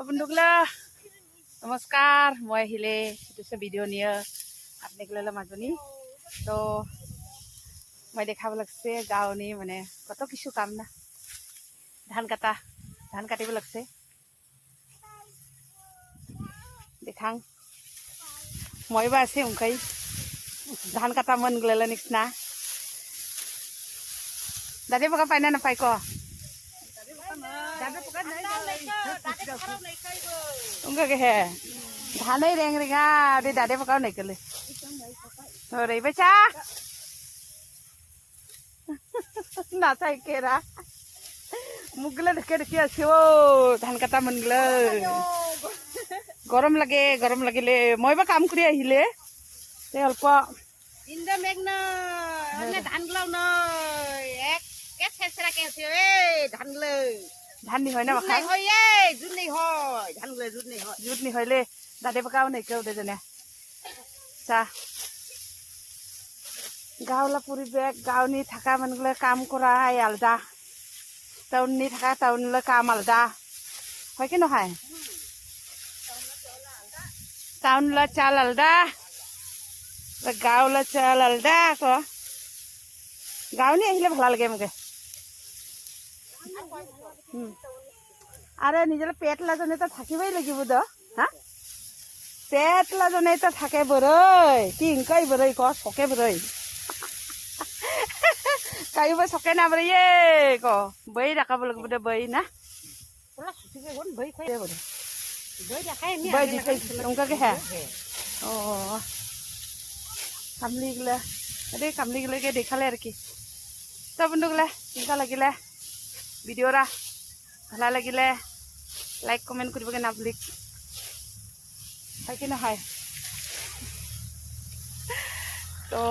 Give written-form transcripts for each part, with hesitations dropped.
বন্ধুগুলা নমস্কাৰ, মই আহিলে এটা ভিডিও নিয়ে আপনাদেৰ মাজনী। তো মই দেখাব লাগছে গাঁৱনি মানে কত কিছু কাম না, ধান কাটিব লাগছে। দেখাং মই বা আছে উংখাই ধান কাটা মন গেলে নিচিনা। দাদে পকা পাই না নাপাই ক उनका है धाने रेंग रेंगा दे दादे पकाओ नहीं कर ले अरे बच्चा ना चाहिए केरा मुगले देखे देखे अच्छे वो धान कटा मन गले गरम लगे ले मैं बा काम करिया हिले ते अल्प इंदा मेघना ने धान गलाव न एक के छेसरा के छे ए धान गले धान नहीं होय ना बखा नहीं होय ए जुट नहीं होय धान गले जुट नहीं होय ले दादे पकाओ नहीं कर दे जने चा गावला पूरी बेग गावनी थाका मन गले काम करा आलदा टाउननी थाका टाउनले काम आलदा होय के नहाय टाउनला चाल आलदा गावला चाल आलदा को गावनी आहिले ভাল লাগে মকে আরে নিজের পেট লাজনে তো থাকিবই লাগিব দ হ্যাঁ পেট লাজনে তো থাকে বরই কি ইনকাই বরই ক সকে বরই কাইবা সকে না বরই এ ক বই রাখাব লাগিব দে বই না তোলা সুটিকে গন বই খাই দে বরে বই রাখাই নি বই দিতে উনকা কে হ্যাঁ ও কামলি গলা আরে কামলি গলা কে দেখালে আর কি তো বন্ধুগুলা কেনেকুৱা লাগিলে ভিডিঅ'টা ভালো লাগিলে লাইক কমেন্ট করবে না ভুলি হয় কি নহয় তো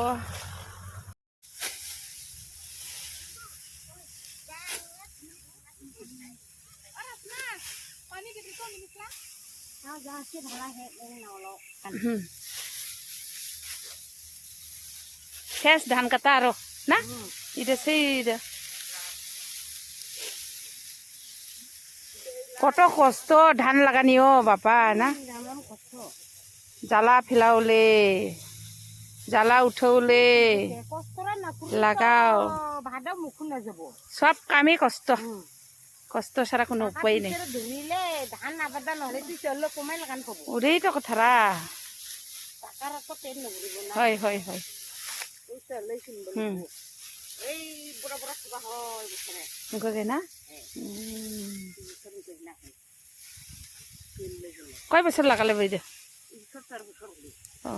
শেষ ধান কাটা আর না এটা সেই কত কষ্ট ধান লাগানি ও বাপা না জ্বালা ফিলাওলে জ্বালা উঠৌলে লাগাও সব কামই কষ্ট কষ্ট ছাড়া কোনো উপায় নেই ওরেই তো কথারা হয় হয় হয় না কয় বছর লাগালে বই দে ও